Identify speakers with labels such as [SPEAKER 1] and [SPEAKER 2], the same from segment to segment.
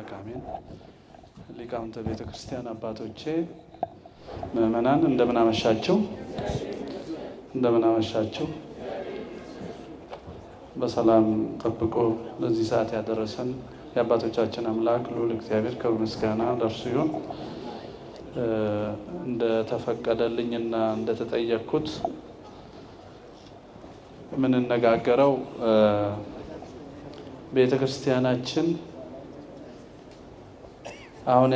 [SPEAKER 1] አምላክ አሜን። ሊቃውንተ ቤተ ክርስቲያን አባቶቼ፣ ምእመናን እንደምን አመሻችሁ? እንደምን አመሻችሁ? በሰላም ጠብቆ ለዚህ ሰዓት ያደረሰን የአባቶቻችን አምላክ ልዑል እግዚአብሔር ክብር ምስጋና ለእርሱ ይሁን። እንደተፈቀደልኝና እንደተጠየቅኩት የምንነጋገረው ቤተ ክርስቲያናችን አሁን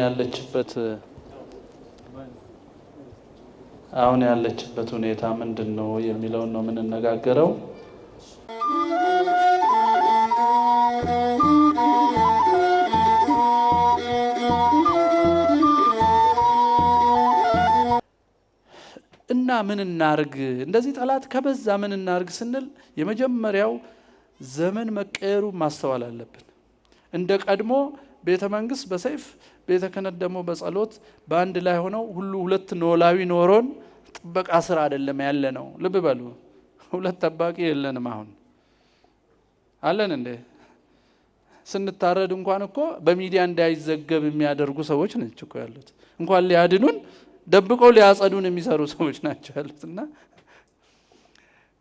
[SPEAKER 1] ያለችበት ሁኔታ ምንድነው የሚለውን ነው የምንነጋገረው። እና ምን እናርግ? እንደዚህ ጠላት ከበዛ ምን እናርግ ስንል የመጀመሪያው ዘመን መቀየሩ ማስተዋል አለብን። እንደ ቀድሞ ቤተ መንግስት በሰይፍ ቤተ ክህነት ደግሞ በጸሎት በአንድ ላይ ሆነው ሁለት ኖላዊ ኖሮን ጥበቃ ስራ አይደለም ያለ ነው። ልብ በሉ፣ ሁለት ጠባቂ የለንም። አሁን አለን እንዴ? ስንታረድ እንኳን እኮ በሚዲያ እንዳይዘገብ የሚያደርጉ ሰዎች ናቸው እኮ ያሉት። እንኳን ሊያድኑን ደብቀው ሊያጸዱን የሚሰሩ ሰዎች ናቸው ያሉትና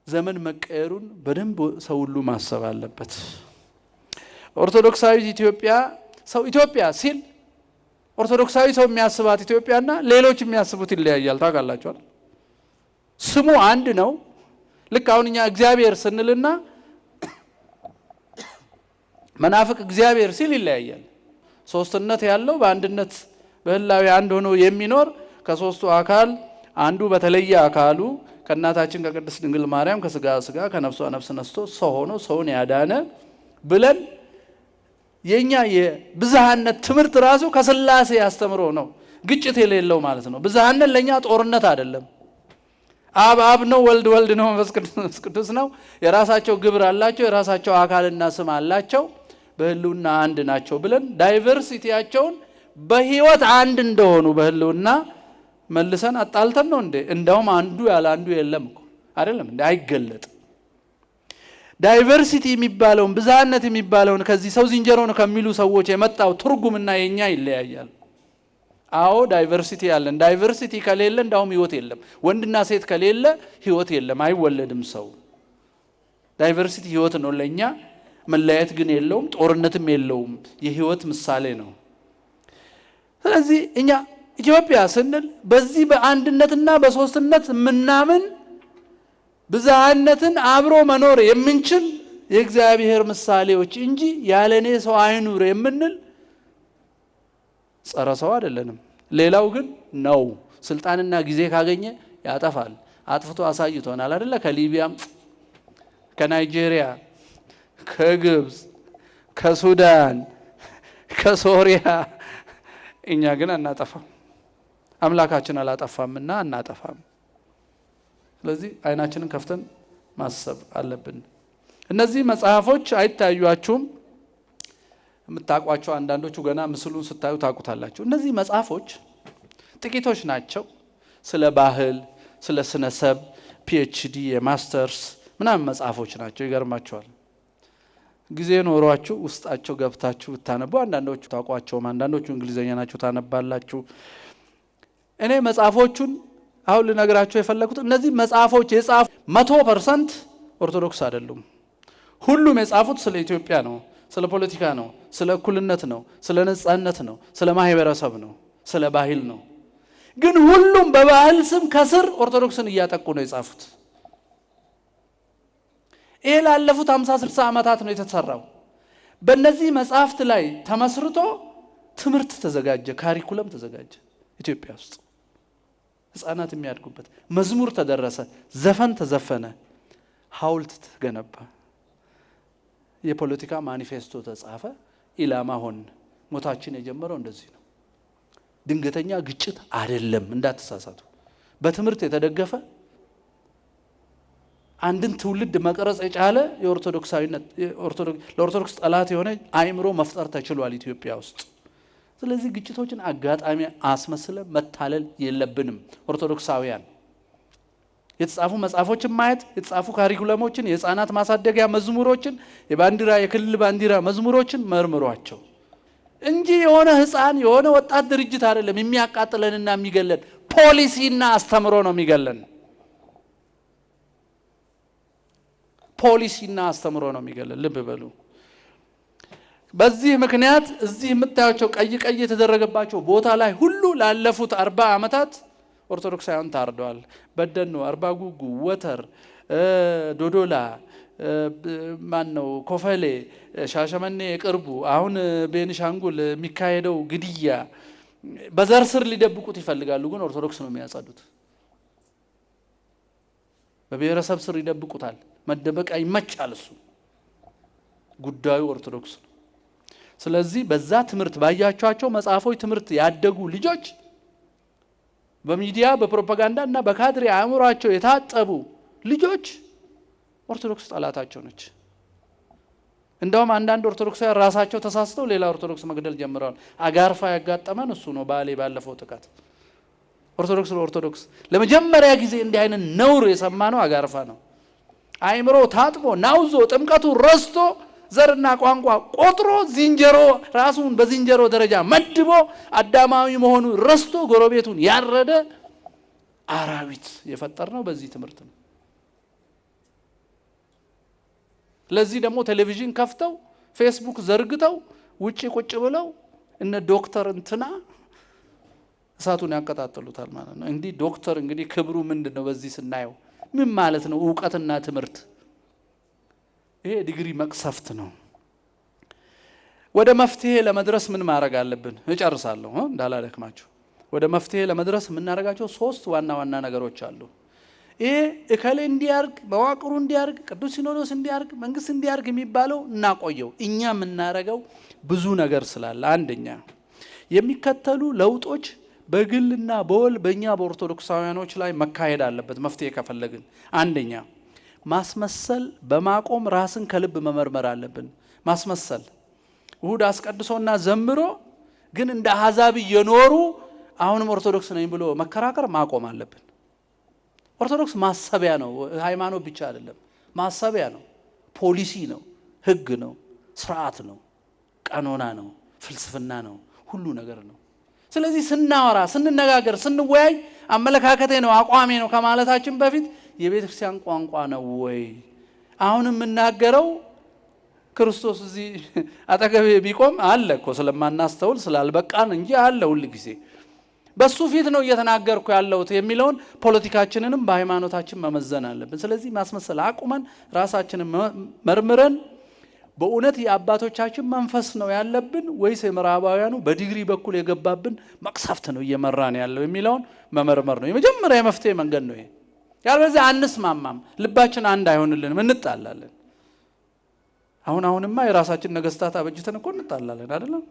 [SPEAKER 1] ዘመን መቀየሩን በደንብ ሰው ሁሉ ማሰብ አለበት። ኦርቶዶክሳዊ ኢትዮጵያ ሲል ኦርቶዶክሳዊ ሰው የሚያስባት ኢትዮጵያና ሌሎች የሚያስቡት ይለያያል። ታውቃላችሁ? ስሙ አንድ ነው። ልክ አሁን እኛ እግዚአብሔር ስንልና መናፍቅ እግዚአብሔር ሲል ይለያያል። ሶስትነት ያለው በአንድነት በህላዊ አንድ ሆኖ የሚኖር ከሶስቱ አካል አንዱ በተለየ አካሉ ከእናታችን ከቅድስት ድንግል ማርያም ከስጋ ስጋ ከነፍሷ ነፍስ ነስቶ ሰው ሆኖ ሰውን ያዳነ ብለን የኛ የብዝሃነት ትምህርት ራሱ ከስላሴ ያስተምሮ ነው። ግጭት የሌለው ማለት ነው። ብዝሃነት ለኛ ጦርነት አይደለም። አብ ነው፣ ወልድ ነው፣ መንፈስ ቅዱስ ነው። የራሳቸው ግብር አላቸው፣ የራሳቸው አካልና ስም አላቸው፣ በህልውና አንድ ናቸው ብለን ዳይቨርሲቲያቸውን በህይወት አንድ እንደሆኑ በህልውና መልሰን አጣልተን ነው እንዴ? እንደውም አንዱ ያለ አንዱ የለም እኮ አይደለም እንዴ? አይገለጥም። ዳይቨርሲቲ የሚባለውን ብዝሃነት የሚባለውን ከዚህ ሰው ዝንጀሮ ነው ከሚሉ ሰዎች የመጣው ትርጉምና የኛ ይለያያል። አዎ ዳይቨርሲቲ ያለን። ዳይቨርሲቲ ከሌለ እንደውም ህይወት የለም። ወንድና ሴት ከሌለ ህይወት የለም፣ አይወለድም ሰው። ዳይቨርሲቲ ህይወት ነው ለኛ። መለያየት ግን የለውም፣ ጦርነትም የለውም። የህይወት ምሳሌ ነው። ስለዚህ እኛ ኢትዮጵያ ስንል በዚህ በአንድነትና በሶስትነት ምናምን ብዝሃነትን አብሮ መኖር የምንችል የእግዚአብሔር ምሳሌዎች እንጂ ያለኔ ሰው አይኑር የምንል ጸረ ሰው አይደለንም። ሌላው ግን ነው ስልጣንና ጊዜ ካገኘ ያጠፋል። አጥፍቶ አሳይቶናል አይደለ? ከሊቢያም ከናይጄሪያ ከግብጽ ከሱዳን ከሶሪያ እኛ ግን አናጠፋም። አምላካችን አላጠፋምና አናጠፋም። ስለዚህ አይናችንን ከፍተን ማሰብ አለብን። እነዚህ መጽሐፎች አይታዩአችሁም? የምታውቋቸው አንዳንዶቹ ገና ምስሉን ስታዩ ታውቁታላችሁ። እነዚህ መጽሐፎች ጥቂቶች ናቸው። ስለ ባህል፣ ስለ ስነሰብ ፒኤችዲ የማስተርስ ምናምን መጽሐፎች ናቸው። ይገርማችኋል። ጊዜ ኖሯችሁ ውስጣቸው ገብታችሁ ብታነቡ አንዳንዶቹ ታውቋቸውም፣ አንዳንዶቹ እንግሊዘኛ ናቸው ታነባላችሁ። እኔ መጽሐፎቹን አሁን ልነግራችሁ የፈለኩት እነዚህ መጽሐፎች የጻፉ 100% ኦርቶዶክስ አይደሉም። ሁሉም የጻፉት ስለ ኢትዮጵያ ነው፣ ስለ ፖለቲካ ነው፣ ስለ እኩልነት ነው፣ ስለ ነጻነት ነው፣ ስለ ማህበረሰብ ነው፣ ስለ ባህል ነው። ግን ሁሉም በባህል ስም ከስር ኦርቶዶክስን እያጠቁ ነው የጻፉት። ይሄ ላለፉት 50-60 ዓመታት ነው የተሰራው። በእነዚህ መጽሐፍት ላይ ተመስርቶ ትምህርት ተዘጋጀ፣ ካሪኩለም ተዘጋጀ። ኢትዮጵያ ውስጥ ህፃናት የሚያድጉበት መዝሙር ተደረሰ፣ ዘፈን ተዘፈነ፣ ሐውልት ተገነባ፣ የፖለቲካ ማኒፌስቶ ተጻፈ። ኢላማ ሆን። ሞታችን የጀመረው እንደዚህ ነው። ድንገተኛ ግጭት አይደለም፣ እንዳትሳሳቱ። በትምህርት የተደገፈ አንድን ትውልድ መቀረጽ የቻለ ለኦርቶዶክስ ጠላት የሆነ አእምሮ መፍጠር ተችሏል ኢትዮጵያ ውስጥ። ስለዚህ ግጭቶችን አጋጣሚ አስመስለ መታለል የለብንም። ኦርቶዶክሳውያን የተጻፉ መጽሐፎችን ማየት፣ የተጻፉ ካሪኩለሞችን፣ የህፃናት ማሳደጊያ መዝሙሮችን፣ የባንዲራ የክልል ባንዲራ መዝሙሮችን መርምሯቸው። እንጂ የሆነ ህፃን የሆነ ወጣት ድርጅት አይደለም የሚያቃጥለንና የሚገለን ፖሊሲና አስተምሮ ነው የሚገለን ፖሊሲና አስተምሮ ነው የሚገለን ልብ በሉ በዚህ ምክንያት እዚህ የምታዩቸው ቀይ የተደረገባቸው ቦታ ላይ ሁሉ ላለፉት 40 ዓመታት ኦርቶዶክሳውያን ታርደዋል በደኖ አርባ ጉጉ ወተር ዶዶላ ማን ነው ኮፈሌ ሻሸመኔ ቅርቡ አሁን ቤንሻንጉል የሚካሄደው ግድያ በዘር ስር ሊደብቁት ይፈልጋሉ ግን ኦርቶዶክስ ነው የሚያጸዱት በብሔረሰብ ስር ይደብቁታል መደበቅ አይመቻል እሱ ጉዳዩ ኦርቶዶክስ ነው ስለዚህ በዛ ትምህርት ባያቻቸው መጽሐፎች ትምህርት ያደጉ ልጆች በሚዲያ በፕሮፓጋንዳ እና በካድሬ አእምሯቸው የታጠቡ ልጆች ኦርቶዶክስ ጠላታቸው ነች እንደውም አንዳንድ ኦርቶዶክሳውያን ራሳቸው ተሳስተው ሌላ ኦርቶዶክስ መግደል ጀምረዋል አጋርፋ ያጋጠመን እሱ ነው ባሌ ባለፈው ጥቃት ኦርቶዶክስ ለመጀመሪያ ጊዜ እንዲህ አይነት ነውር የሰማነው አጋርፋ ነው አይምሮ ታጥቦ ናውዞ ጥምቀቱ ረስቶ ዘርና ቋንቋ ቆጥሮ ዝንጀሮ ራሱን በዝንጀሮ ደረጃ መድቦ አዳማዊ መሆኑ ረስቶ ጎረቤቱን ያረደ አራዊት የፈጠርነው በዚህ ትምህርት ነው ለዚህ ደግሞ ቴሌቪዥን ከፍተው ፌስቡክ ዘርግተው ውጪ ቁጭ ብለው እነ ዶክተር እንትና እሳቱን ያቀጣጥሉታል ማለት ነው እንግዲህ ዶክተር እንግዲህ ክብሩ ምንድነው በዚህ ስናየው ምን ማለት ነው ዕውቀትና ትምህርት ይሄ ዲግሪ መቅሰፍት ነው ወደ መፍትሄ ለመድረስ ምን ማድረግ አለብን እጨርሳለሁ እንዳላደክማችሁ ወደ መፍትሄ ለመድረስ ምን እናደርጋቸው 3 ዋና ነገሮች አሉ ይሄ እከሌ እንዲያርግ በዋቅሩ እንዲያርግ ቅዱስ ሲኖዶስ እንዲያርግ መንግስት እንዲያርግ የሚባለው እናቆየው እኛ የምናረጋው ብዙ ነገር ስላለ አንደኛ የሚከተሉ ለውጦች በግልና በወል በእኛ በኦርቶዶክሳውያኖች ላይ መካሄድ አለበት መፍትሄ ከፈለግን አንደኛ ማስመሰል በማቆም ራስን ከልብ መመርመር አለብን ማስመሰል እሁድ አስቀድሶና ዘምሮ ግን እንደ አሕዛብ እየኖሩ አሁንም ኦርቶዶክስ ነኝ ብሎ መከራከር ማቆም አለብን ኦርቶዶክስ ማሰቢያ ነው ሃይማኖት ብቻ አይደለም ማሰቢያ ነው ፖሊሲ ነው ህግ ነው ስርዓት ነው ቀኖና ነው ፍልስፍና ነው ሁሉ ነገር ነው ስለዚህ ስናወራ ስንነጋገር ስንወያይ አመለካከቴ ነው አቋሜ ነው ከማለታችን በፊት የቤተክርስቲያን ቋንቋ ነው ወይ አሁንም እናገረው ክርስቶስ እዚህ አጠገቤ ቢቆም አለ እኮ ስለማናስተውል ስላልበቃን እንጂ አለ ሁሉ ጊዜ በሱ ፊት ነው እየተናገርኩ ያለሁት የሚለውን ፖለቲካችንንም በሃይማኖታችን መመዘን አለብን ስለዚህ ማስመሰል አቁመን ራሳችንን መርምረን በእውነት የአባቶቻችን መንፈስ ነው ያለብን ወይስ የምዕራባውያኑ በዲግሪ በኩል የገባብን መቅሰፍት ነው እየመራን ያለው የሚለውን መመርመር ነው የመጀመሪያ የመፍትሄ መንገድ ነው ይሄ ያለበለዚያ አንስማማም ልባችን አንድ አይሆንልንም እንጣላለን አሁንማ የራሳችን ነገስታት አበጅተን እኮ እንጣላለን አይደለም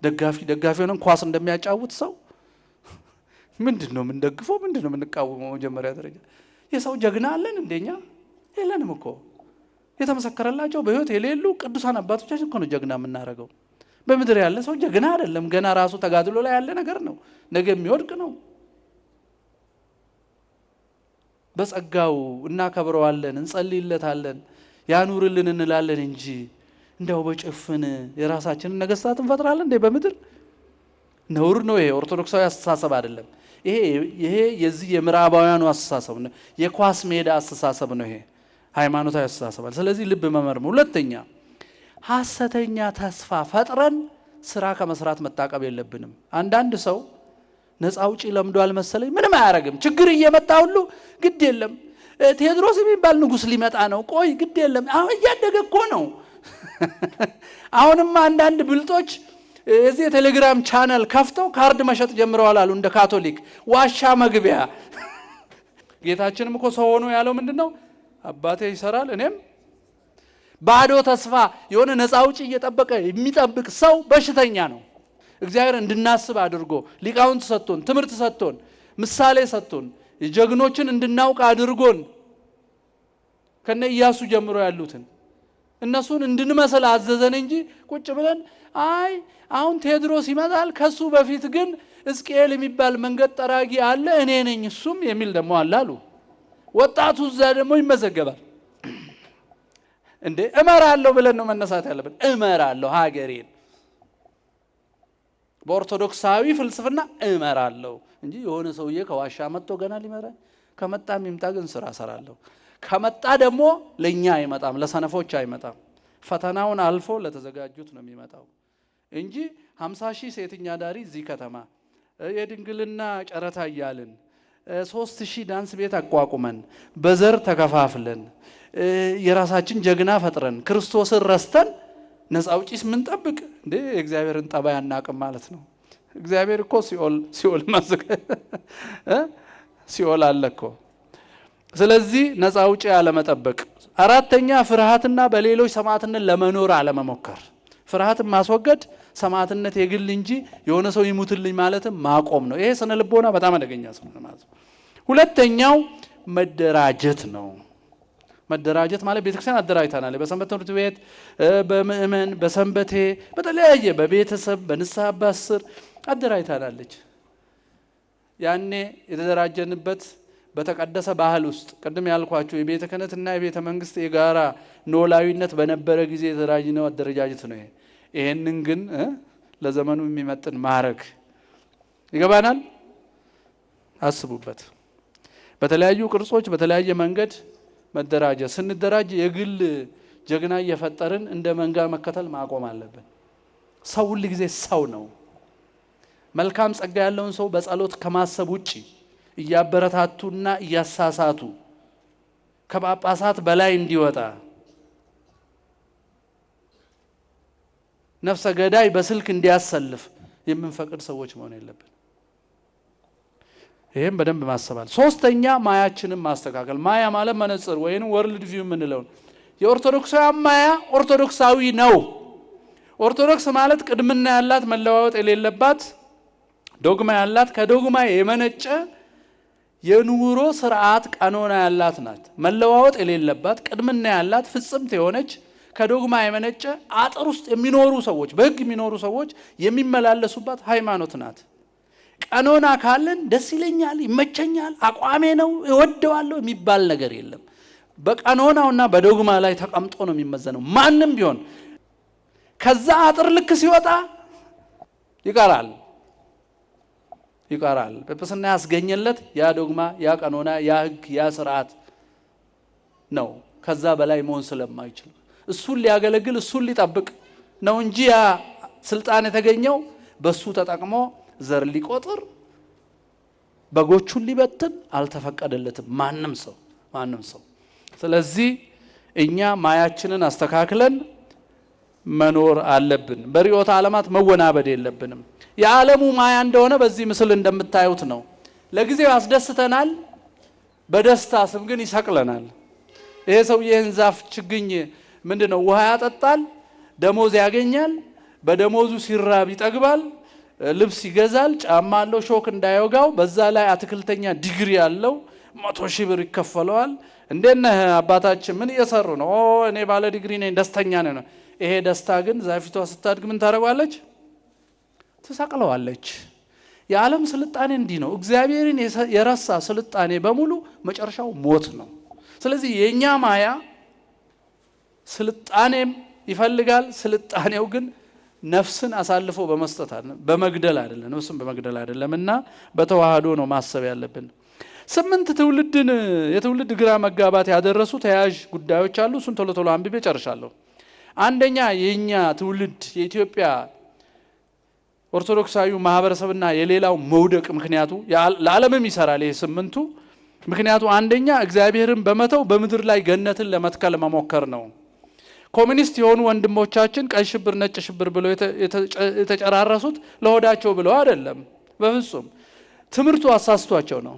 [SPEAKER 1] ደጋፊ ሆነን ኳስ እንደሚያጫውት ሰው ምንድነው ምን ደግፈው ምንድነው ምን ቃወመው መጀመሪያ ደረጃ የሰው ጀግና አለን እንደኛ የለንም እኮ የተመሰከረላቸው በህይወት የሌሉ ቅዱሳን አባቶቻችን እኮ ነው ጀግና የምናረገው በመድር ያለ ሰው ጀግና አይደለም ገና ራሱ ተጋድሎ ላይ ያለ ነገር ነው ነገ የሚወድቅ ነው በጸጋው እናከብረዋለን እንጸልይለታለን ያኑርልን እንላለን እንጂ እንደው በጭፍን የራሳችንን ነገስታት እንፈጥራለን እንደ በመድር ነውር ነው ይሄ ኦርቶዶክሳዊ አስተሳሰብ አይደለም ይሄ የዚህ የምዕራባውያኑ አስተሳሰብ ነው የኳስ ሜዳ አስተሳሰብ ነው ይሄ ሃይማኖታዊ አስተሳሰብ ስለዚህ ልብ መመርመር ሁለተኛ ሐሰተኛ ተስፋ ፈጥረን ስራ ከመስራት መታቀብ የለብንም አንዳንድ ሰው ነፃ አውጪ ለምዷል መሰለኝ ምንም አያረግም ችግር እየመጣ ሁሉ ግድ የለም ቴዎድሮስ የሚባል ንጉስ ሊመጣ ነው ቆይ ግድ የለም አሁን እያደገ እኮ ነው አሁንማ አንዳንድ ብልጦች እዚህ ቴሌግራም ቻናል ከፍተው ካርድ መሸጥ ጀምረዋል አሉ እንደ ካቶሊክ ዋሻ መግቢያ ጌታችንም እኮ ሰው ሆኖ ያለው ምንድነው አባቴ ይሰራል እኔም ባዶ ተስፋ የሆነ ነፃ አውጪ እየጠበቀ የሚጠብቅ ሰው በሽተኛ ነው እግዚአብሔር እንድናስብ አድርጎ ሊቃውንት ሰጥቶን ትምህርት ሰጥቶን ምሳሌ ሰጥቶን የጀግኖችን እንድናውቅ አድርጎን ከነ ኢያሱ ጀምሮ ያሉትን እነሱን እንድንመስል አዘዘን እንጂ ቁጭ ብለን አይ አሁን ቴዎድሮስ ይመጣል ከሱ በፊት ግን እስቄል የሚባል መንገድ ጠራጊ አለ እኔ ነኝ እሱም የሚል ደሞ አላሉ ወጣቱ እዛ ደሞ ይመዘገባል እንዴ እመራለሁ ብለን ነው መነሳት ያለብን እመራለሁ ሀገሬን በኦርቶዶክሳዊ ፍልስፍና እመራለሁ እንጂ የሆነ ሰውዬ ከዋሻ መጥቶ ገና ሊመራ ከመጣም ይምጣ ግን ስራ ሰራለሁ። ከመጣ ደግሞ ለኛ አይመጣም፣ ለሰነፎች አይመጣም። ፈተናውን አልፎ ለተዘጋጁት ነው የሚመጣው እንጂ 50,000 ሴተኛ ዳሪ እዚህ ከተማ የድንግልና ጨረታ እያልን 3,000 ዳንስ ቤት አቋቁመን በዘር ተከፋፍለን የራሳችን ጀግና ፈጥረን ክርስቶስን ረስተን ነፃ አውጪስ ምን ጠብቅ እንዴ? እግዚአብሔርን ጠባይ አናቅም ማለት ነው። እግዚአብሔር እኮ ሲኦል ማዝቀ ሲኦል አለኮ። ስለዚህ ነፃ አውጪ አለመጠበቅ። አራተኛ ፍርሃትና በሌሎች ሰማዕትነት ለመኖር አለመሞከር። ፍርሃትን ማስወገድ፣ ሰማዕትነት የግል እንጂ የሆነ ሰው ይሙትልኝ ማለትም ማቆም ነው። ይሄ ስነ ልቦና በጣም አደገኛ ነው ማለት ነው። ሁለተኛው መደራጀት ነው። መደራጀት ማለት ቤተክርስቲያን አደራጅታናል። በሰንበት ትምህርት ቤት፣ በምእመን፣ በሰንበቴ፣ በተለያየ በቤተሰብ በንስሐ አባት ስር አደራጅታናለች። ያኔ የተደራጀንበት በተቀደሰ ባህል ውስጥ ቅድም ያልኳችሁ የቤተ ክህነትና የቤተ መንግስት የጋራ ኖላዊነት በነበረ ጊዜ የተደራጅነው አደረጃጀት ነው። ይሄንን ግን ለዘመኑ የሚመጥን ማረግ ይገባናል። አስቡበት። በተለያዩ ቅርጾች በተለያየ መንገድ መደራጀት። ስንደራጅ የግል ጀግና እየፈጠርን እንደ መንጋ መከተል ማቆም አለብን። ሰው ሁሉ ጊዜ ሰው ነው። መልካም ጸጋ ያለውን ሰው በጸሎት ከማሰብ ውጪ እያበረታቱና እያሳሳቱ ከጳጳሳት በላይ እንዲወጣ ነፍሰ ገዳይ በስልክ እንዲያሰልፍ የምንፈቅድ ሰዎች መሆን የለብን። ይሄም በደንብ ማሰባል። ሶስተኛ ማያችንን ማስተካከል። ማያ ማለት መነጽር ወይም ወርልድ ቪው የምንለው የኦርቶዶክሳዊ ማያ ኦርቶዶክሳዊ ነው። ኦርቶዶክስ ማለት ቅድምና ያላት መለዋወጥ የሌለባት ዶግማ ያላት ከዶግማ የመነጨ የኑሮ ስርዓት ቀኖና ያላት ናት። መለዋወጥ የሌለባት ቅድምና ያላት ፍጽምት የሆነች ከዶግማ የመነጨ አጥር ውስጥ የሚኖሩ ሰዎች በህግ የሚኖሩ ሰዎች የሚመላለሱባት ሃይማኖት ናት። ቀኖና ካለን ደስ ይለኛል፣ ይመቸኛል፣ አቋሜ ነው፣ እወደዋለሁ የሚባል ነገር የለም። በቀኖናውና በዶግማ ላይ ተቀምጦ ነው የሚመዘነው። ማንም ቢሆን ከዛ አጥር ልክ ሲወጣ ይቀራል። ጵጵስና ያስገኘለት ያ ዶግማ፣ ያ ቀኖና፣ ያ ህግ፣ ያ ስርዓት ነው። ከዛ በላይ መሆን ስለማይችል እሱን ሊያገለግል እሱን ሊጠብቅ ነው እንጂ ያ ስልጣን የተገኘው በሱ ተጠቅሞ ዘር ሊቆጥር በጎቹን ሊበትን አልተፈቀደለትም ማንም ሰው። ስለዚህ እኛ ማያችንን አስተካክለን መኖር አለብን። በርዕዮተ ዓለማት መወናበድ የለብንም። የዓለሙ ማያ እንደሆነ በዚህ ምስል እንደምታዩት ነው። ለጊዜው ያስደስተናል፣ በደስታ ስም ግን ይሰቅለናል። ይሄ ሰው ይህን ዛፍ ችግኝ ምንድነው ውሃ ያጠጣል፣ ደሞዝ ያገኛል፣ በደሞዙ ሲራብ ይጠግባል፣ ልብስ ይገዛል፣ ጫማ አለው ሾክ እንዳይወጋው፣ በዛ ላይ አትክልተኛ ዲግሪ ያለው 100,000 ብር ይከፈለዋል። እንዴነህ አባታችን ምን እየሰሩ ነው? እኔ ባለ ዲግሪ ነኝ ደስተኛ ነኝ ነው። ይሄ ደስታ ግን ዛፊቷ ስታድግ ምን ታደርጋለች? ትሰቅለዋለች። የዓለም ስልጣኔ እንዲህ ነው። እግዚአብሔርን የረሳ ስልጣኔ በሙሉ መጨረሻው ሞት ነው። ስለዚህ የኛ ማያ ስልጣኔም ይፈልጋል። ስልጣኔው ግን ነፍስን አሳልፎ በመስጠት አይደለም፣ በመግደል አይደለም፣ ነፍስን በመግደል አይደለምና በተዋህዶ ነው ማሰብ ያለብን። 8 የትውልድ ግራ መጋባት ያደረሱ ተያያዥ ጉዳዮች አሉ። እሱን ቶሎ አንብቤ ጨርሻለሁ። አንደኛ የኛ ትውልድ የኢትዮጵያ ኦርቶዶክሳዊ ማህበረሰብና የሌላው መውደቅ ምክንያቱ ለዓለምም ይሰራል። ይሄ 8ቱ ምክንያቱ አንደኛ እግዚአብሔርን በመተው በምድር ላይ ገነትን ለመትከል መሞከር ነው። ኮሚኒስት የሆኑ ወንድሞቻችን ቀይ ሽብር ነጭ ሽብር ብለው የተጨራረሱት ለሆዳቸው ብለው አይደለም። በፍጹም ትምህርቱ አሳስቷቸው ነው።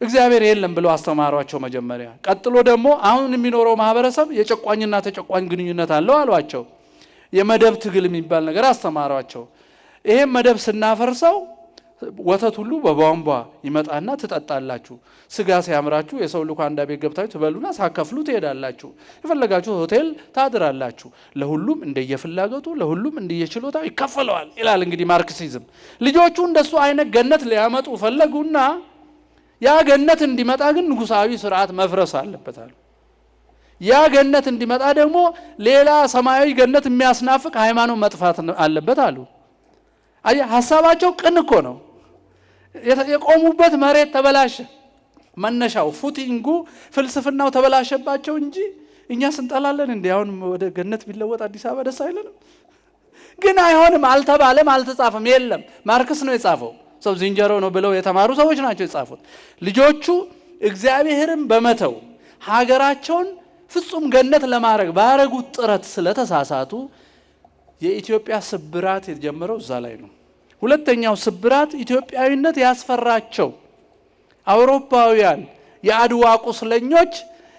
[SPEAKER 1] እግዚአብሔር የለም ብለው አስተማሯቸው መጀመሪያ። ቀጥሎ ደግሞ አሁን የሚኖረው ማህበረሰብ የጨቋኝና ተጨቋኝ ግንኙነት አለው አሏቸው። የመደብ ትግል የሚባል ነገር አስተማሯቸው። ይሄም መደብ ስናፈርሰው ወተት ሁሉ በቧንቧ ይመጣና ትጠጣላችሁ፣ ስጋ ሲያምራችሁ የሰው ልኳንዳ ቤት ገብታችሁ ትበሉና ሳከፍሉ ትሄዳላችሁ፣ የፈለጋችሁ ሆቴል ታድራላችሁ፣ ለሁሉም እንደየፍላጎቱ ለሁሉም እንደየችሎታው ይከፈለዋል ይላል። እንግዲህ ማርክሲዝም ልጆቹ እንደሱ አይነት ገነት ሊያመጡ ፈለጉና ያ ገነት እንዲመጣ ግን ንጉሳዊ ስርዓት መፍረስ አለበታል። ያ ገነት እንዲመጣ ደግሞ ሌላ ሰማያዊ ገነት የሚያስናፍቅ ሃይማኖት መጥፋት አለበት አሉ። ሐሳባቸው ቅን እኮ ነው። የቆሙበት መሬት ተበላሸ። መነሻው ፉቲንጉ ፍልስፍናው ተበላሸባቸው እንጂ እኛ ስንጠላለን እንዴ? አሁን ወደ ገነት ቢለወጥ አዲስ አበባ ደስ አይለንም? ግን አይሆንም፣ አልተባለም፣ አልተጻፈም። የለም ማርክስ ነው የጻፈው። ሰው ዝንጀሮ ነው ብለው የተማሩ ሰዎች ናቸው የጻፉት። ልጆቹ እግዚአብሔርን በመተው ሀገራቸውን ፍጹም ገነት ለማድረግ ባረጉት ጥረት ስለተሳሳቱ የኢትዮጵያ ስብራት የተጀመረው እዛ ላይ ነው። ሁለተኛው ስብራት ኢትዮጵያዊነት ያስፈራቸው አውሮፓውያን የአድዋ ቁስለኞች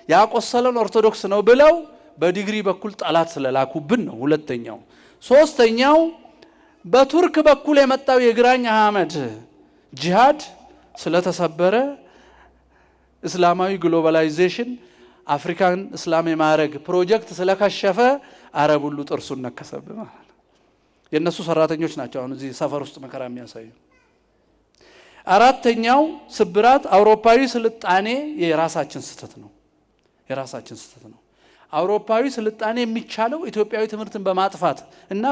[SPEAKER 1] ያቆሰለን ኦርቶዶክስ ነው ብለው በዲግሪ በኩል ጠላት ስለላኩብን ነው ሁለተኛው። ሶስተኛው በቱርክ በኩል የመጣው የግራኝ አህመድ ጂሃድ ስለተሰበረ እስላማዊ ግሎባላይዜሽን አፍሪካን እስላም የማድረግ ፕሮጀክት ስለከሸፈ አረብ ሁሉ ጥርሱን ነከሰብህ ማለት ነው። የነሱ ሰራተኞች ናቸው አሁን እዚህ ሰፈር ውስጥ መከራ የሚያሳዩ። አራተኛው ስብራት አውሮፓዊ ስልጣኔ የራሳችን ስተት ነው። የራሳችን ስተት ነው። አውሮፓዊ ስልጣኔ የሚቻለው ኢትዮጵያዊ ትምህርትን በማጥፋት እና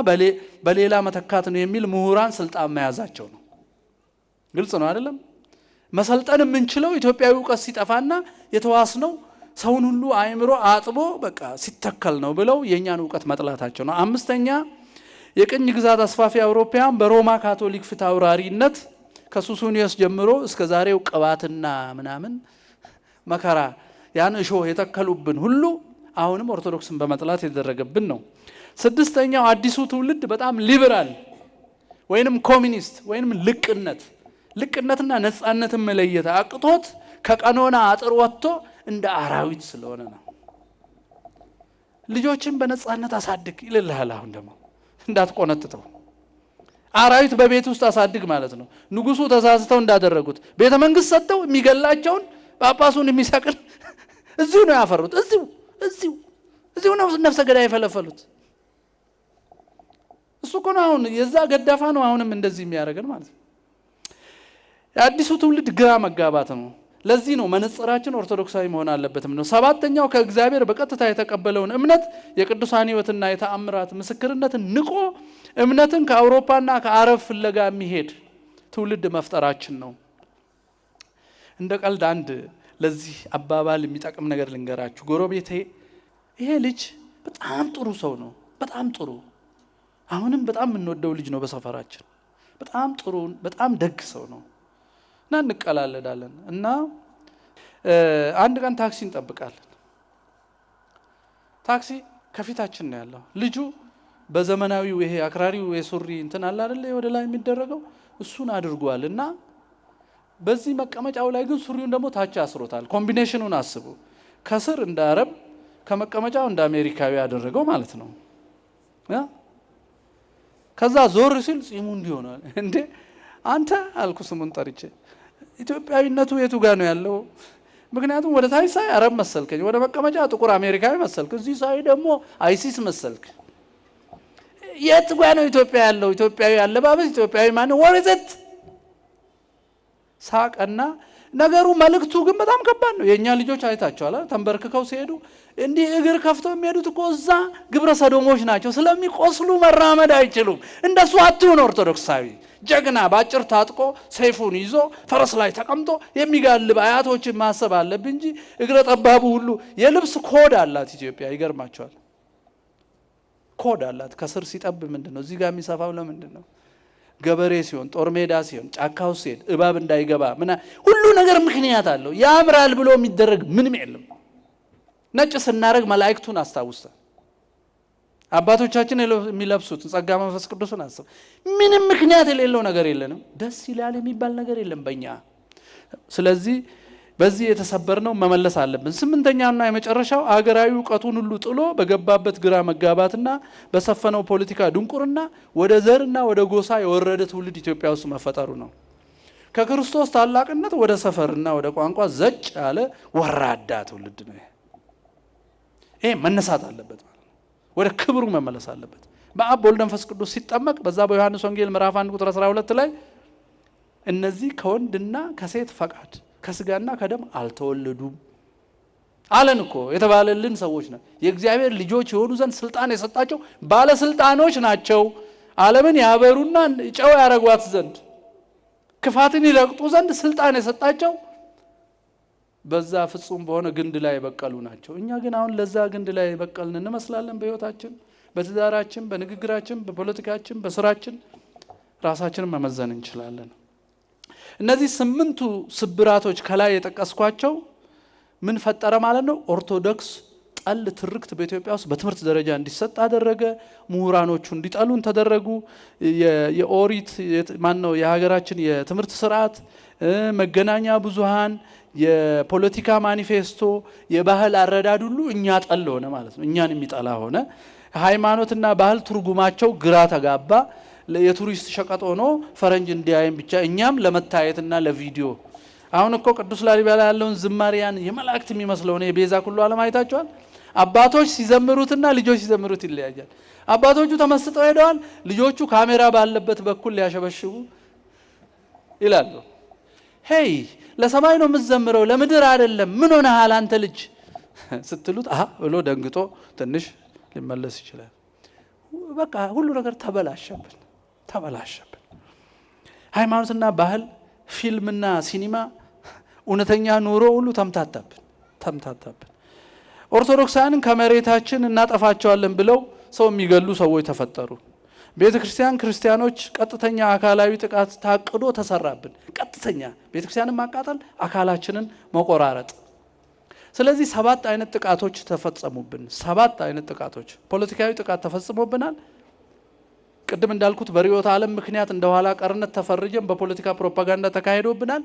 [SPEAKER 1] በሌላ መተካት ነው የሚል ምሁራን ስልጣን መያዛቸው ነው። ግልጽ ነው አይደለም? መሰልጠን የምንችለው ኢትዮጵያዊ ዕውቀት ሲጠፋና የተዋስነው ሰውን ሁሉ አእምሮ አጥቦ በቃ ሲተከል ነው ብለው የኛን ዕውቀት መጥላታቸው ነው። አምስተኛ የቅኝ ግዛት አስፋፊ አውሮፓውያን በሮማ ካቶሊክ ፍትሐውራሪነት ከሱሱኒዮስ ጀምሮ እስከ ዛሬው ቅባትና ምናምን መከራ ያን እሾህ የተከሉብን ሁሉ አሁንም ኦርቶዶክስን በመጥላት የተደረገብን ነው። ስድስተኛው አዲሱ ትውልድ በጣም ሊበራል ወይንም ኮሚኒስት ወይንም ልቅነትና ነፃነትን መለየት አቅቶት ከቀኖና አጥር ወጥቶ እንደ አራዊት ስለሆነ ነው። ልጆችን በነፃነት አሳድግ ይልልሃል። አሁን ደግሞ እንዳትቆነጥተው አራዊት በቤት ውስጥ አሳድግ ማለት ነው። ንጉሱ ተሳስተው እንዳደረጉት ቤተ መንግስት ሰጥተው የሚገላቸውን ጳጳሱን የሚሰቅል እዚሁ ነው ያፈሩት። እዚሁ ነው ነፍሰ ገዳይ የፈለፈሉት። እሱ እኮ ነው አሁን የዛ ገዳፋ ነው አሁንም እንደዚህ የሚያደርገን ማለት ነው። የአዲሱ ትውልድ ግራ መጋባት ነው። ለዚህ ነው መነጽራችን ኦርቶዶክሳዊ መሆን አለበትም ነው። ሰባተኛው ከእግዚአብሔር በቀጥታ የተቀበለውን እምነት የቅዱሳን ሕይወትና የተአምራት ምስክርነትን ንቆ እምነትን ከአውሮፓና ከአረብ ፍለጋ የሚሄድ ትውልድ መፍጠራችን ነው። እንደ ቀልድ አንድ ለዚህ አባባል የሚጠቅም ነገር ልንገራችሁ። ጎረቤቴ ይሄ ልጅ በጣም ጥሩ ሰው ነው፣ በጣም ጥሩ አሁንም በጣም የምንወደው ልጅ ነው በሰፈራችን በጣም ጥሩ በጣም ደግ ሰው ነው እና እንቀላለዳለን እና አንድ ቀን ታክሲ እንጠብቃለን። ታክሲ ከፊታችን ነው ያለው። ልጁ በዘመናዊው ይሄ አክራሪው የሱሪ እንትን አለ አይደል ወደ ላይ የሚደረገው እሱን አድርጓል እና በዚህ መቀመጫው ላይ ግን ሱሪውን ደግሞ ታች አስሮታል። ኮምቢኔሽኑን አስቡ። ከስር እንደ አረብ ከመቀመጫው እንደ አሜሪካዊ ያደረገው ማለት ነው። ከዛ ዞር ሲል ጺሙ እንዲሆናል። እንዴ አንተ አልኩ ስሙን ጠርቼ ኢትዮጵያዊነቱ የቱ ጋር ነው ያለው? ምክንያቱም ወደ ታች ሳይ አረብ መሰልከኝ፣ ወደ መቀመጫ ጥቁር አሜሪካዊ መሰልክ፣ እዚህ ሳይ ደግሞ አይሲስ መሰልክ። የት ጋር ነው ኢትዮጵያ ያለው? ኢትዮጵያዊ አለባበስ፣ ኢትዮጵያዊ ማን ወርዘት ሳቀና ነገሩ መልእክቱ ግን በጣም ከባድ ነው። የኛ ልጆች አይታቸዋል ተንበርክከው ሲሄዱ እንዲህ እግር ከፍተው የሚሄዱት እኮ እዛ ግብረ ሰዶሞች ናቸው። ስለሚቆስሉ መራመድ አይችሉም። እንደሱ አትሁን ኦርቶዶክሳዊ ጀግና ባጭር ታጥቆ ሰይፉን ይዞ ፈረስ ላይ ተቀምጦ የሚጋልብ አያቶችን ማሰብ አለብን እንጂ እግረ ጠባቡ ሁሉ የልብስ ኮድ አላት ኢትዮጵያ። ይገርማቸዋል። ኮድ አላት። ከስር ሲጠብ ምንድነው እዚህ ጋር የሚሰፋው ለምንድን ነው? ገበሬ ሲሆን ጦር ሜዳ ሲሆን ጫካው ሲሄድ እባብ እንዳይገባ ሁሉ ነገር ምክንያት አለው። ያምራል ብሎ የሚደረግ ምንም የለም። ነጭ ስናረግ መላእክቱን አስታውሰን አባቶቻችን የሚለብሱት ጸጋ መንፈስ ቅዱስን አስብ። ምንም ምክንያት የሌለው ነገር የለንም። ደስ ይላል የሚባል ነገር የለም በእኛ። ስለዚህ በዚህ የተሰበርነው መመለስ አለብን። ስምንተኛውና የመጨረሻው አገራዊ ዕውቀቱን ሁሉ ጥሎ በገባበት ግራ መጋባትና በሰፈነው ፖለቲካ ድንቁርና ወደ ዘርና ወደ ጎሳ የወረደ ትውልድ ኢትዮጵያ ውስጥ መፈጠሩ ነው። ከክርስቶስ ታላቅነት ወደ ሰፈርና ወደ ቋንቋ ዘጭ ያለ ወራዳ ትውልድ ነው። ይሄ መነሳት አለበት። ወደ ክብሩ መመለስ አለበት። በአብ ወልድ መንፈስ ቅዱስ ሲጠመቅ በዛ በዮሐንስ ወንጌል ምዕራፍ 1 ቁጥር 12 ላይ እነዚህ ከወንድና ከሴት ፈቃድ ከስጋና ከደም አልተወለዱም አለን እኮ። የተባለልን ሰዎች ነው። የእግዚአብሔር ልጆች የሆኑ ዘንድ ስልጣን የሰጣቸው ባለስልጣኖች ናቸው። ዓለምን ያበሩና ጨው ያረጓት ዘንድ ክፋትን ይለቅጡ ዘንድ ስልጣን የሰጣቸው በዛ ፍጹም በሆነ ግንድ ላይ የበቀሉ ናቸው። እኛ ግን አሁን ለዛ ግንድ ላይ የበቀልን እንመስላለን። በህይወታችን፣ በትዳራችን፣ በንግግራችን፣ በፖለቲካችን፣ በስራችን ራሳችንን መመዘን እንችላለን። እነዚህ 8ቱ ስብራቶች ከላይ የጠቀስኳቸው ምን ፈጠረ ማለት ነው? ኦርቶዶክስ ጠል ትርክት በኢትዮጵያ ውስጥ በትምህርት ደረጃ እንዲሰጥ አደረገ። ምሁራኖቹ እንዲጠሉን ተደረጉ። የኦሪት ማነው የሀገራችን የትምህርት ስርዓት፣ መገናኛ ብዙሃን፣ የፖለቲካ ማኒፌስቶ፣ የባህል አረዳድ ሁሉ እኛ ጠል ሆነ ማለት ነው። እኛን የሚጠላ ሆነ። ሃይማኖትና ባህል ትርጉማቸው ግራ ተጋባ። የቱሪስት ሸቀጥ ሆኖ ፈረንጅ እንዲያይም ብቻ እኛም ለመታየትና ለቪዲዮ። አሁን እኮ ቅዱስ ላሊበላ ያለውን ዝማሪያን የመላእክት የሚመስለው ነው የቤዛ ኩሉ ዓለም አይታችኋል። አባቶች ሲዘምሩትና ልጆች ሲዘምሩት ይለያያል። አባቶቹ ተመስጠው ሄደዋል። ልጆቹ ካሜራ ባለበት በኩል ሊያሸበሽቡ ይላሉ። ሄይ ለሰማይ ነው የምትዘምረው ለምድር አይደለም፣ ምን ሆነሃል አንተ ልጅ ስትሉት አሃ ብሎ ደንግጦ ትንሽ ሊመለስ ይችላል። በቃ ሁሉ ነገር ተበላሸብን። ሃይማኖትና ባህል፣ ፊልምና ሲኒማ፣ እውነተኛ ኑሮ ሁሉ ተምታታብን። ኦርቶዶክሳውያንን ከመሬታችን እናጠፋቸዋለን ብለው ሰው የሚገሉ ሰዎች ተፈጠሩ። ቤተክርስቲያን ክርስቲያኖች ቀጥተኛ አካላዊ ጥቃት ታቅዶ ተሰራብን። ቀጥተኛ ቤተክርስቲያንን ማቃጠል፣ አካላችንን መቆራረጥ። ስለዚህ 7 አይነት ጥቃቶች ተፈጸሙብን። 7 አይነት ጥቃቶች። ፖለቲካዊ ጥቃት ተፈጽሞብናል። ቅድም እንዳልኩት በርዕዮተ ዓለም ምክንያት እንደኋላ ቀርነት ተፈርጀን በፖለቲካ ፕሮፓጋንዳ ተካሂዶብናል።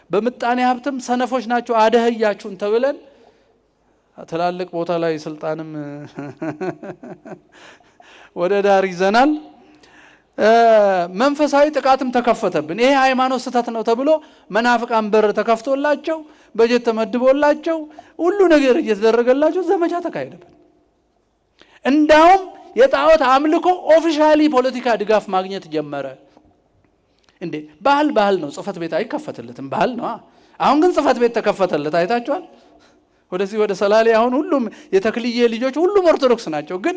[SPEAKER 1] በምጣኔ ሀብትም ሰነፎች ናቸው አደህያችሁን ተብለን ትላልቅ ቦታ ላይ ስልጣንም ወደ ዳር ይዘናል። መንፈሳዊ ጥቃትም ተከፈተብን። ይሄ ሃይማኖት ስህተት ነው ተብሎ መናፍቃን በር ተከፍቶላቸው በጀት ተመድቦላቸው ሁሉ ነገር እየተደረገላቸው ዘመቻ ተካሄደብን። እንዳውም የጣዖት አምልኮ ኦፊሻሊ ፖለቲካ ድጋፍ ማግኘት ጀመረ። እንዴ ባህል ነው። ጽፈት ቤት አይከፈትለትም፣ ባህል ነው። አሁን ግን ጽፈት ቤት ተከፈተለት። አይታችኋል። ወደዚህ ወደ ሰላሌ አሁን ሁሉም የተክልዬ ልጆች ሁሉም ኦርቶዶክስ ናቸው። ግን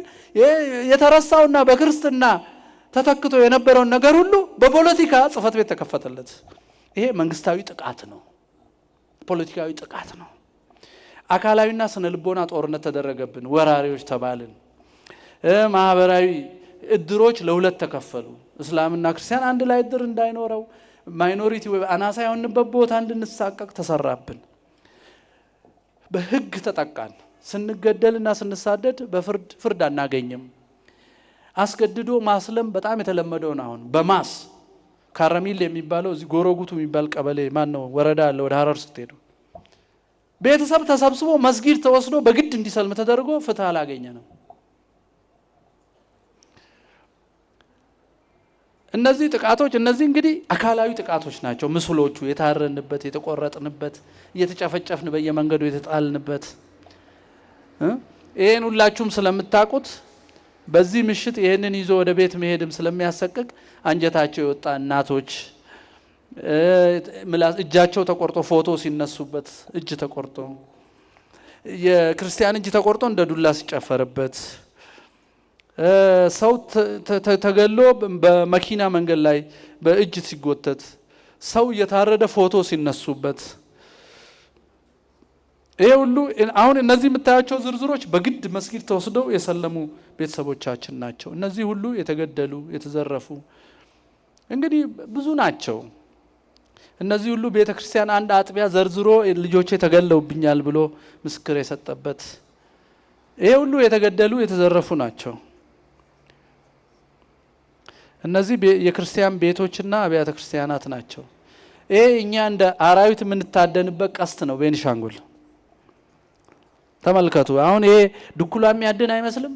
[SPEAKER 1] የተረሳውና በክርስትና ተተክቶ የነበረውን ነገር ሁሉ በፖለቲካ ጽፈት ቤት ተከፈተለት። ይሄ መንግስታዊ ጥቃት ነው፣ ፖለቲካዊ ጥቃት ነው። አካላዊና ስነ ልቦና ጦርነት ተደረገብን። ወራሪዎች ተባልን። ማህበራዊ እድሮች ለሁለት ተከፈሉ። እስላምና ክርስቲያን አንድ ላይ እድር እንዳይኖረው ማይኖሪቲ ወይ አናሳ የሆንበት ቦታ እንድንሳቀቅ ተሰራብን። በህግ ተጠቃን። ስንገደልና ስንሳደድ በፍርድ አናገኝም። አስገድዶ ማስለም በጣም የተለመደው ነው። አሁን በማስ ካራሚል የሚባለው እዚህ ጎሮጉቱ የሚባል ቀበሌ ማነው ወረዳ አለ። ወደ ሐረር ስትሄዱ ቤተሰብ ተሰብስቦ መስጊድ ተወስዶ በግድ እንዲሰልም ተደርጎ ፍትህ አላገኘንም። እነዚህ ጥቃቶች እነዚህ እንግዲህ አካላዊ ጥቃቶች ናቸው። ምስሎቹ የታረንበት፣ የተቆረጥንበት፣ እየተጨፈጨፍን በየመንገዱ የተጣልንበት ይሄን ሁላችሁም ስለምታውቁት በዚህ ምሽት ይሄንን ይዞ ወደ ቤት መሄድም ስለሚያሰቅቅ አንጀታቸው የወጣ እናቶች እጃቸው ተቆርጦ ፎቶ ሲነሱበት እጅ ተቆርጦ የክርስቲያን እጅ ተቆርጦ እንደ ዱላ ሲጨፈርበት ሰው ተገሎ በመኪና መንገድ ላይ በእጅ ሲጎተት ሰው እየታረደ ፎቶ ሲነሱበት ይሄ ሁሉ አሁን እነዚህ የምታያቸው ዝርዝሮች በግድ መስጊድ ተወስደው የሰለሙ ቤተሰቦቻችን ናቸው። እነዚህ ሁሉ የተገደሉ የተዘረፉ እንግዲህ ብዙ ናቸው። እነዚህ ሁሉ ቤተክርስቲያን አንድ አጥቢያ ዘርዝሮ ልጆቼ ተገለውብኛል ብሎ ምስክር የሰጠበት ይሄ ሁሉ የተገደሉ የተዘረፉ ናቸው። እነዚህ የክርስቲያን ቤቶችና አብያተ ክርስቲያናት ናቸው። ይሄ እኛ እንደ አራዊት የምንታደንበት ቀስት ነው። ቤኒሻንጉል ተመልከቱ። አሁን ይሄ ድኩላ የሚያድን አይመስልም?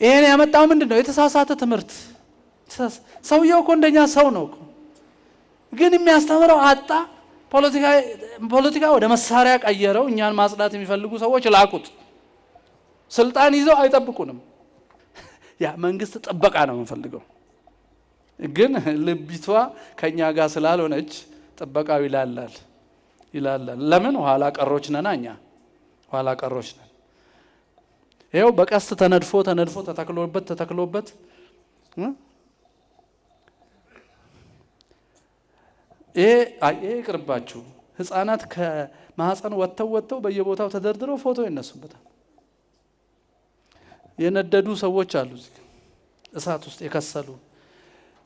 [SPEAKER 1] ይሄን ያመጣው ምንድነው? የተሳሳተ ትምህርት። ሰውየው እኮ እንደኛ ሰው ነው ግን የሚያስተምረው አጣ። ፖለቲካ ወደ መሳሪያ ቀየረው። እኛን ማጽዳት የሚፈልጉ ሰዎች ላቁት። ስልጣን ይዘው አይጠብቁንም። ያ መንግስት ጥበቃ ነው የምንፈልገው። ግን ልቢቷ ከኛ ጋር ስላልሆነች ጥበቃው ይላላል። ለምን? ኋላ ቀሮች ነን እኛ። ኋላ ቀሮች ነን። ይኸው በቀስት ተነድፎ ተተክሎበት ይሄ ይቅርባችሁ። ህፃናት ከማህፀን ወጥተው በየቦታው ተደርድረው ፎቶ ይነሱበታል። የነደዱ ሰዎች አሉ እዚህ እሳት ውስጥ የከሰሉ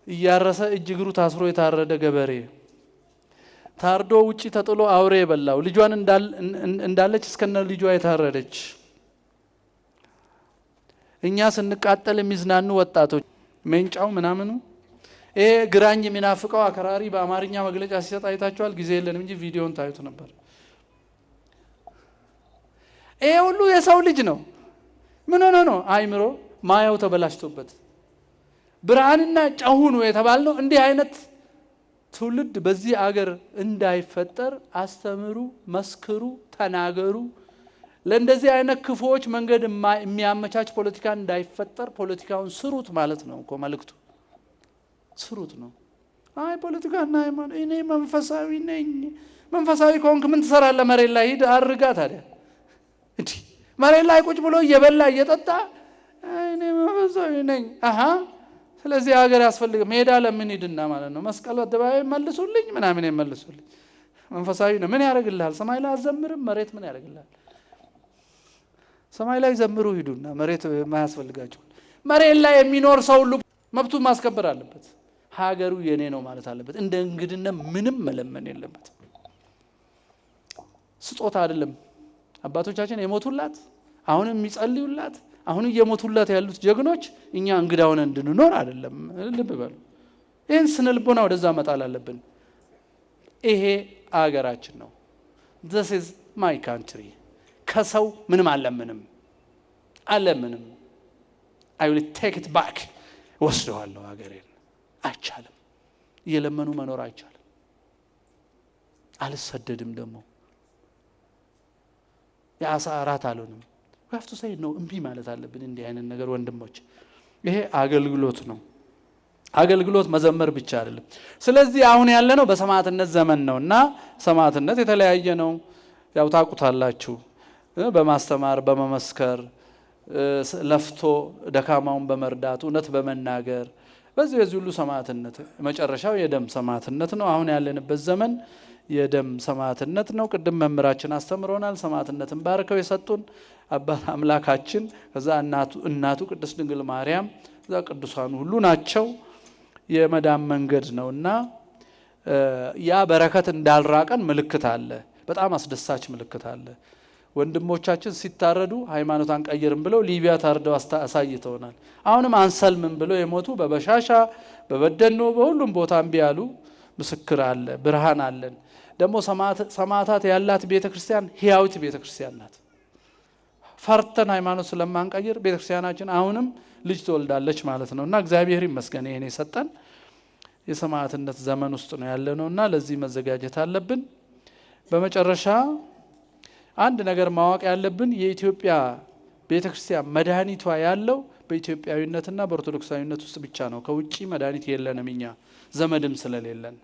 [SPEAKER 1] እያረሰ እጅ እግሩ ታስሮ የታረደ ገበሬ ታርዶ ውጪ ተጥሎ አውሬ የበላው ልጇን እንዳለች እስከነ ልጇ የታረደች እኛ ስንቃጠል የሚዝናኑ ወጣቶች ሜንጫው ምናምኑ ይሄ ግራኝ የሚናፍቀው አከራሪ በአማርኛ መግለጫ ሲሰጥ አይታችኋል። ጊዜ የለንም እንጂ ቪዲዮን ታዩት ነበር። ይሄ ሁሉ የሰው ልጅ ነው። ምን ሆነ ነው? አይምሮ ማያው ተበላሽቶበት ብርሃንና ጨው ነው የተባልነው። እንዲህ አይነት ትውልድ በዚህ አገር እንዳይፈጠር አስተምሩ፣ መስክሩ፣ ተናገሩ። ለእንደዚህ አይነት ክፉዎች መንገድ የሚያመቻች ፖለቲካ እንዳይፈጠር ፖለቲካውን ስሩት ማለት ነው እኮ መልእክቱ። ስሩት ነው። አይ ፖለቲካና ሃይማኖት እኔ መንፈሳዊ ነኝ። መንፈሳዊ ከሆንክ ምን ትሰራለህ? መሬት ላይ ሂድ አርጋ። ታዲያ እንዴ መሬት ላይ ቁጭ ብሎ እየበላ እየጠጣ እኔ መንፈሳዊ ነኝ። ስለዚህ ሀገር ያስፈልግ ሜዳ ለምን ሂድና ማለት ነው መስቀል አደባባይ መልሱልኝ ምናምን ይመልሱልኝ። መንፈሳዊ ነው ምን ያደርግልሃል? ሰማይ ላይ አዘምርም መሬት ምን ያደርግልሃል? ሰማይ ላይ ዘምሩ ሂዱና መሬት ማያስፈልጋቸው። መሬት ላይ የሚኖር ሰው ሁሉ መብቱን ማስከበር አለበት። ሀገሩ የኔ ነው ማለት አለበት። እንደ እንግድነት ምንም መለመን የለበት። ስጦታ አይደለም አባቶቻችን የሞቱላት አሁንም የሚጸልዩላት አሁን እየሞቱላት ያሉት ጀግኖች እኛ እንግዳ ሆነን እንድንኖር አይደለም። ልብ በሉ። ይህን ስነ ልቦና ወደዛ መጣል አለብን። ይሄ አገራችን ነው። this is my country። ከሰው ምንም አለምንም I will take it back። ወስደዋለሁ ሀገሬን። አይቻልም። እየለመኑ መኖር አይቻልም። አልሰደድም ደግሞ የአሳ አራት አልሆንም። we have to say no። እምቢ ማለት አለብን እንዲህ አይነት ነገር ወንድሞች። ይሄ አገልግሎት ነው። አገልግሎት መዘመር ብቻ አይደለም። ስለዚህ አሁን ያለነው በሰማዕትነት ዘመን ነውና ሰማዕትነት የተለያየ ነው። ያው ታውቁታላችሁ። በማስተማር በመመስከር ለፍቶ ደካማውን በመርዳት እውነት በመናገር በዚህ ሁሉ ሰማዕትነት መጨረሻው የደም ሰማዕትነት ነው። አሁን ያለንበት ዘመን የደም ሰማዕትነት ነው። ቅድም መምህራችን አስተምሮናል። ሰማዕትነትን ባርከው የሰጡን አባት አምላካችን ከዛ እናቱ ቅድስት ድንግል ማርያም ከዛ ቅዱሳኑ ሁሉ ናቸው። የመዳን መንገድ ነውና ያ በረከት እንዳልራቀን ምልክት አለ። በጣም አስደሳች ምልክት አለ። ወንድሞቻችን ሲታረዱ ሃይማኖት አንቀይርም ብለው ሊቢያ ታርደው አሳይተውናል። አሁንም አንሰልምም ብለው የሞቱ በበሻሻ በበደኖ በሁሉም ቦታ እምቢ ያሉ ምስክር አለ። ብርሃን አለን። ደግሞ ሰማዕታት ያላት ቤተክርስቲያን ሕያዊት ቤተክርስቲያን ናት። ፈርተን ሃይማኖት ስለማንቀይር ቤተክርስቲያናችን አሁንም ልጅ ትወልዳለች ማለት ነውና እግዚአብሔር ይመስገን ይሄን የሰጠን የሰማዕትነት ዘመን ውስጥ ነው ያለነውና ለዚህ መዘጋጀት አለብን። በመጨረሻ አንድ ነገር ማወቅ ያለብን የኢትዮጵያ ቤተክርስቲያን መድኃኒቷ ያለው በኢትዮጵያዊነትና በኦርቶዶክሳዊነት ውስጥ ብቻ ነው። ከውጪ መድኃኒት የለንም እኛ ዘመድም ስለሌለን።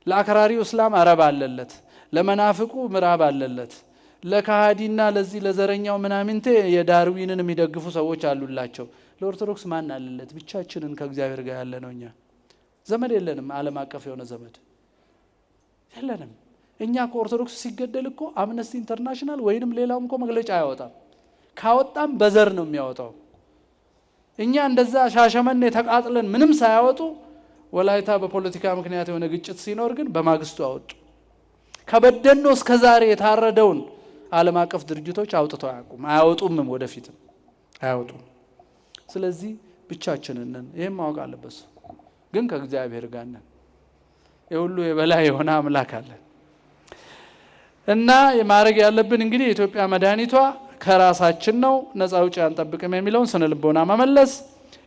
[SPEAKER 1] ለአክራሪው እስላም አረብ አለለት፣ ለመናፍቁ ምዕራብ አለለት፣ ለካሃዲና ለዚህ ለዘረኛው ምናምንቴ የዳርዊንን የሚደግፉ ሰዎች አሉላቸው። ለኦርቶዶክስ ማን አለለት? ብቻችንን ከእግዚአብሔር ጋር ያለነው እኛ። ዘመድ የለንም። ዓለም አቀፍ የሆነ ዘመድ የለንም። እኛ ከኦርቶዶክስ ሲገደል እኮ አምነስቲ ኢንተርናሽናል ወይንም ሌላውም እኮ መግለጫ ያወጣል። ካወጣም በዘር ነው የሚያወጣው። እኛ እንደዛ ሻሸመኔ ተቃጥለን ምንም ሳያወጡ ወላይታ በፖለቲካ ምክንያት የሆነ ግጭት ሲኖር ግን በማግስቱ አወጡ። ከበደኖ እስከ ዛሬ የታረደውን ዓለም አቀፍ ድርጅቶች አውጥተው አያወጡም፣ ወደፊትም አያወጡም። ስለዚህ ብቻችንን ነን። ይሄን ማወቅ አለበት። ግን ከእግዚአብሔር ጋር ነን። የሁሉ የበላይ የሆነ አምላክ አለን እና የማድረግ ያለብን እንግዲህ የኢትዮጵያ መድኃኒቷ ከራሳችን ነው። ነፃ ውጪ አንጠብቅም የሚለውን ስነ ልቦና መመለስ፣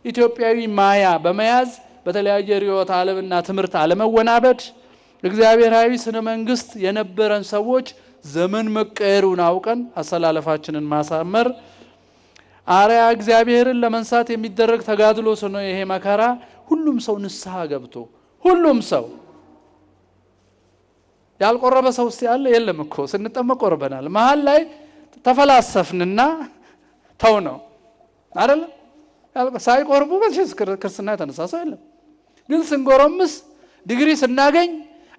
[SPEAKER 1] ኢትዮጵያዊ ማያ በመያዝ በተለያየ ርዕዮተ ዓለምና ትምህርት አለመወናበድ፣ እግዚአብሔራዊ ስነ መንግስት የነበረን ሰዎች ዘመን መቀየሩን አውቀን አሰላለፋችንን ማሳመር፣ አርያ እግዚአብሔርን ለመንሳት የሚደረግ ተጋድሎ ነው ይሄ መከራ። ሁሉም ሰው ንስሐ ገብቶ ሁሉም ሰው ያልቆረበ ሰው እስቲ ያለ የለም እኮ ስንጠመቅ ቆርበናል። መሃል ላይ ተፈላሰፍንና ተው ነው አይደል? ሳይቆርቡ በሽስ ክርስትና የተነሳ ሰው የለም። ግን ስንጎረምስ ዲግሪ ስናገኝ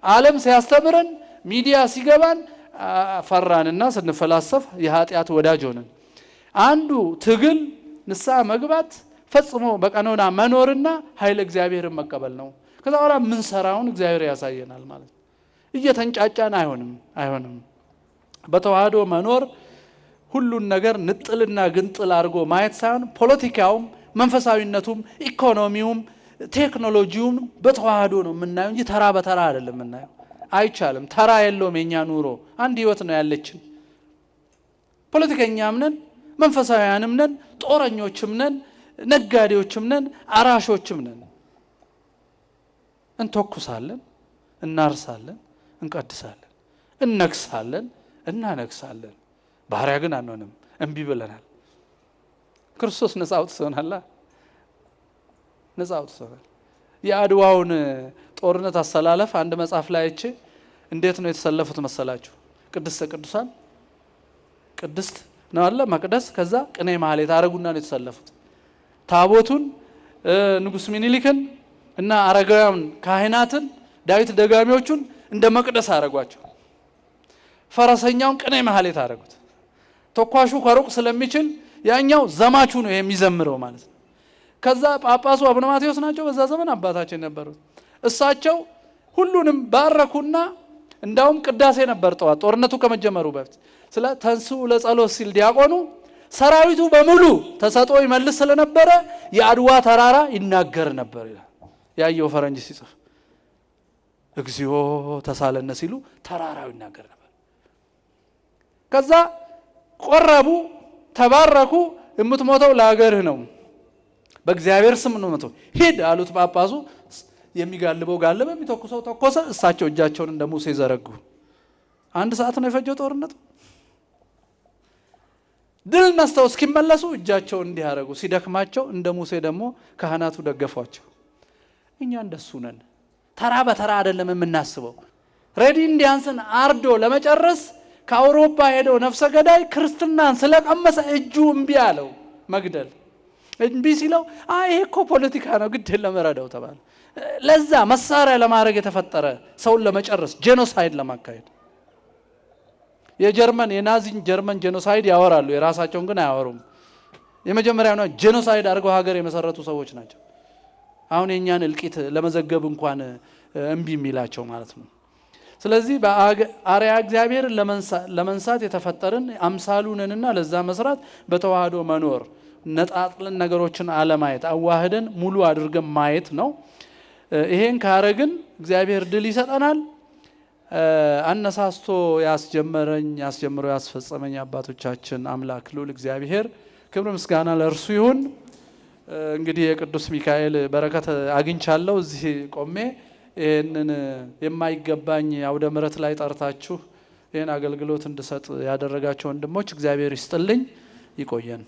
[SPEAKER 1] ዓለም ሲያስተምረን ሚዲያ ሲገባን ፈራንና ስንፈላሰፍ የኃጢአት ወዳጅ ሆነን አንዱ ትግል ንስሐ መግባት ፈጽሞ በቀኖና መኖርና ኃይለ እግዚአብሔርን መቀበል ነው። ከዛ በኋላ ምን ሰራውን እግዚአብሔር ያሳየናል ማለት ነው። እየተንጫጫን አይሆንም። በተዋህዶ መኖር ሁሉን ነገር ንጥልና ግንጥል አድርጎ ማየት ሳይሆን ፖለቲካውም መንፈሳዊነቱም ኢኮኖሚውም ቴክኖሎጂውም በተዋህዶ ነው የምናየው እንጂ ተራ በተራ አይደለም የምናየው። አይቻልም። ተራ የለውም የኛ ኑሮ። አንድ ህይወት ነው ያለችን። ፖለቲከኛም ነን፣ መንፈሳዊያንም ነን፣ ጦረኞችም ነን፣ ነጋዴዎችም ነን፣ አራሾችም ነን። እንተኩሳለን፣ እናርሳለን፣ እንቀድሳለን፣ እነግሳለን፣ እናነግሳለን። ባህሪያ ግን አንሆንም። እንቢ ብለናል። ክርስቶስ ነፃ አውጥቶናል። ነፃ አውጥቶናል። የአድዋውን ጦርነት አሰላለፍ አንድ መጽሐፍ ላይ አይቼ እንዴት ነው የተሰለፉት መሰላችሁ? ቅድስተ ቅዱሳን ቅድስት ነው አለ መቅደስ፣ ከዛ ቅኔ ማህሌት አረጉና ነው የተሰለፉት። ታቦቱን ንጉስ ሚኒሊክን እና አረጋውያን ካህናትን ዳዊት ደጋሚዎቹን እንደ መቅደስ አረጓቸው። ፈረሰኛውን ቅኔ ማህሌት አረጉት። ተኳሹ ከሩቅ ስለሚችል ያኛው ዘማቹ ነው የሚዘምረው ማለት ነው። ከዛ ጳጳሱ አቡነ ማቴዎስ ናቸው በዛ ዘመን አባታችን ነበሩት። እሳቸው ሁሉንም ባረኩና እንዳውም ቅዳሴ ነበር ጠዋት ጦርነቱ ከመጀመሩ በፊት ስለ ተንሥኡ ለጸሎት ሲል ዲያቆኑ ሰራዊቱ በሙሉ ተሰጦ ይመልስ ስለነበረ የአድዋ ተራራ ይናገር ነበር ይላል። ያየው ፈረንጅ ሲጽፍ እግዚኦ ተሳለነ ሲሉ ተራራው ይናገር ነበር። ከዛ ቆረቡ፣ ተባረኩ። የምትሞተው ለሀገርህ ነው፣ በእግዚአብሔር ስም ነው መተው ሂድ አሉት ጳጳሱ። የሚጋልበው ጋለበ፣ የሚተኩሰው ተኮሰ። እሳቸው እጃቸውን እንደ ሙሴ ዘረጉ። 1 ሰዓት ነው የፈጀው ጦርነቱ። ድል ነስተው እስኪመለሱ እጃቸውን እንዲህ አደረጉ። ሲደክማቸው እንደ ሙሴ ደግሞ ካህናቱ ደገፏቸው። እኛ እንደሱ ነን። ተራ በተራ አይደለም የምናስበው። ሬዲ ኢንዲያንስን አርዶ ለመጨረስ ከአውሮፓ ሄደው ነፍሰ ገዳይ ክርስትናን ስለቀመሰ እጁ እምቢ አለው መግደል። እምቢ ሲለው ይሄ እኮ ፖለቲካ ነው ግድ ለመረዳው ተባለ። ለዛ መሳሪያ ለማድረግ የተፈጠረ ሰውን ለመጨረስ ጄኖሳይድ ለማካሄድ የጀርመን የናዚን ጀርመን ጄኖሳይድ ያወራሉ፣ የራሳቸውን ግን አያወሩም። የመጀመሪያው ነው ጄኖሳይድ አድርገው ሀገር የመሰረቱ ሰዎች ናቸው። አሁን የኛን እልቂት ለመዘገብ እንኳን እምቢ የሚላቸው ማለት ነው። ስለዚህ በአርአያ እግዚአብሔር ለመንሳት የተፈጠርን አምሳሉንና ለዛ መስራት በተዋህዶ መኖር፣ ነጣጥለን ነገሮችን አለማየት፣ አዋህደን ሙሉ አድርገን ማየት ነው። ይሄን ካረግን እግዚአብሔር ድል ይሰጠናል። አነሳስቶ ያስጀምሮ ያስፈጸመኝ አባቶቻችን አምላክ ልዑል እግዚአብሔር ክብር ምስጋና ለእርሱ ይሁን። እንግዲህ የቅዱስ ሚካኤል በረከት አግኝቻለሁ እዚህ ቆሜ። ይሄንን የማይገባኝ አውደ ምሕረት ላይ ጠርታችሁ ይሄን አገልግሎት እንድሰጥ ያደረጋችሁ ወንድሞች እግዚአብሔር ይስጥልኝ። ይቆየን።